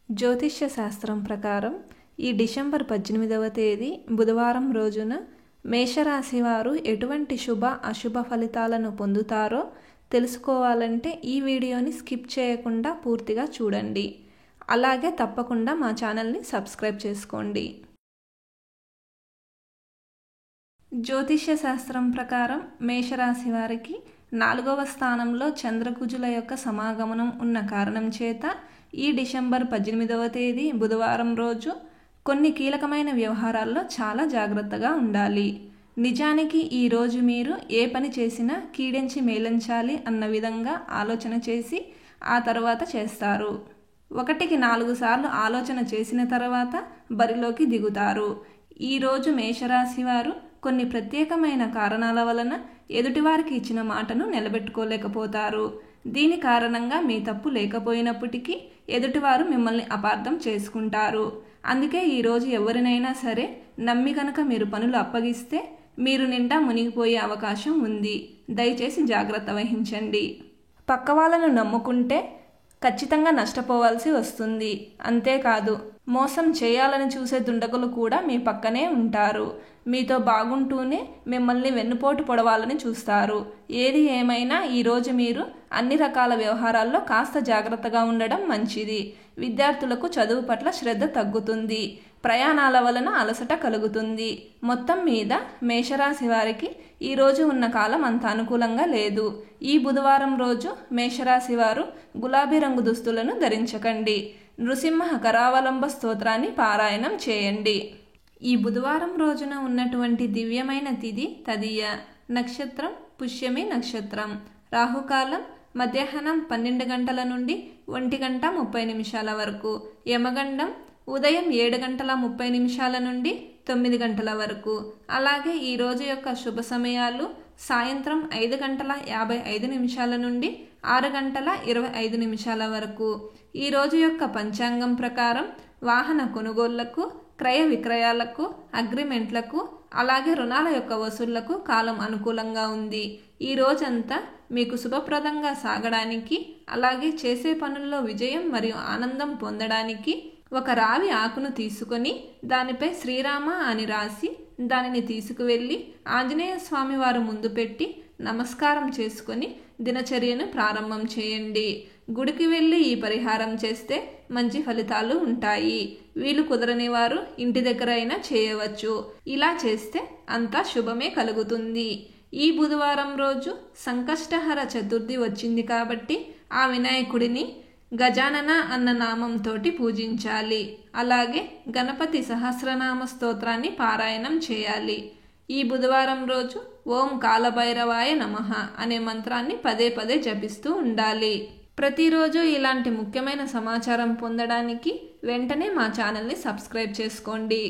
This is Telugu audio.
జ్యోతిష్య శాస్త్రం ప్రకారం ఈ డిసెంబర్ 18వ తేదీ బుధవారం రోజున మేషరాశి వారు ఎటువంటి శుభ అశుభ ఫలితాలను పొందుతారో తెలుసుకోవాలంటే ఈ వీడియోని స్కిప్ చేయకుండా పూర్తిగా చూడండి. అలాగే తప్పకుండా మా ఛానల్ని సబ్స్క్రైబ్ చేసుకోండి. జ్యోతిష్య శాస్త్రం ప్రకారం మేషరాశి వారికి 4వ స్థానంలో చంద్రకుజుల యొక్క సమాగమనం ఉన్న కారణం చేత ఈ డిసెంబర్ 18వ తేదీ బుధవారం రోజు కొన్ని కీలకమైన వ్యవహారాల్లో చాలా జాగ్రత్తగా ఉండాలి. నిజానికి ఈ రోజు మీరు ఏ పని చేసినా కీడెంచి మేలించాలి అన్న విధంగా ఆలోచన చేసి ఆ తర్వాత చేస్తారు. 1కి 4 సార్లు ఆలోచన చేసిన తర్వాత బరిలోకి దిగుతారు. ఈరోజు మేషరాశి వారు కొన్ని ప్రత్యేకమైన కారణాల వలన ఎదుటివారికి ఇచ్చిన మాటను నిలబెట్టుకోలేకపోతారు. దీని కారణంగా మీ తప్పు లేకపోయినప్పటికీ ఎదుటివారు మిమ్మల్ని అపార్థం చేసుకుంటారు. అందుకే ఈరోజు ఎవరినైనా సరే నమ్మి కనుక మీరు పనులు అప్పగిస్తే మీరు నిండా మునిగిపోయే అవకాశం ఉంది. దయచేసి జాగ్రత్త వహించండి. పక్క వాళ్ళను నమ్ముకుంటే ఖచ్చితంగా నష్టపోవాల్సి వస్తుంది. అంతేకాదు మోసం చేయాలని చూసే దుండగులు కూడా మీ పక్కనే ఉంటారు. మీతో బాగుంటూనే మిమ్మల్ని వెన్నుపోటు పొడవాలని చూస్తారు. ఏది ఏమైనా ఈరోజు మీరు అన్ని రకాల వ్యవహారాల్లో కాస్త జాగ్రత్తగా ఉండడం మంచిది. విద్యార్థులకు చదువు పట్ల శ్రద్ధ తగ్గుతుంది. ప్రయాణాల వలన అలసట కలుగుతుంది. మొత్తం మీద మేషరాశి వారికి ఈరోజు ఉన్న కాలం అంత అనుకూలంగా లేదు. ఈ బుధవారం రోజు మేషరాశి వారు గులాబీ రంగు దుస్తులను ధరించకండి. నృసింహ కరావలంబ స్తోత్రాన్ని పారాయణం చేయండి. ఈ బుధవారం రోజున ఉన్నటువంటి దివ్యమైన తిథి తదియ, నక్షత్రం పుష్యమి నక్షత్రం, రాహుకాలం మధ్యాహ్నం 12 గంటల నుండి 1:30 వరకు, యమగండం ఉదయం 7:30 నుండి 9 గంటల వరకు. అలాగే ఈ రోజు యొక్క శుభ సమయాలు సాయంత్రం 5:55 నుండి 6:25 వరకు. ఈ రోజు యొక్క పంచాంగం ప్రకారం వాహన కొనుగోళ్లకు, క్రయ విక్రయాలకు, అగ్రిమెంట్లకు, అలాగే రుణాల యొక్క వసూళ్లకు కాలం అనుకూలంగా ఉంది. ఈ రోజంతా మీకు శుభప్రదంగా సాగడానికి, అలాగే చేసే పనుల్లో విజయం మరియు ఆనందం పొందడానికి ఒక రావి ఆకును తీసుకొని దానిపై శ్రీరామ అని రాసి దానిని తీసుకువెళ్ళి ఆంజనేయ స్వామి వారు ముందు పెట్టి నమస్కారం చేసుకొని దినచర్యను ప్రారంభం చేయండి. గుడికి వెళ్ళి ఈ పరిహారం చేస్తే మంచి ఫలితాలు ఉంటాయి. వీలు కుదరని వారు ఇంటి దగ్గర అయినా చేయవచ్చు. ఇలా చేస్తే అంతా శుభమే కలుగుతుంది. ఈ బుధవారం రోజు సంకష్టహర చతుర్థి వచ్చింది కాబట్టి ఆ వినాయకుడిని గజానన అన్న నామంతోటి పూజించాలి. అలాగే గణపతి సహస్రనామ స్తోత్రాన్ని పారాయణం చేయాలి. ఈ బుధవారం రోజు ఓం కాలభైరవాయ నమః అనే మంత్రాన్ని పదే పదే జపిస్తూ ఉండాలి. ప్రతిరోజు ఇలాంటి ముఖ్యమైన సమాచారం పొందడానికి వెంటనే మా ఛానల్ని సబ్స్క్రైబ్ చేసుకోండి.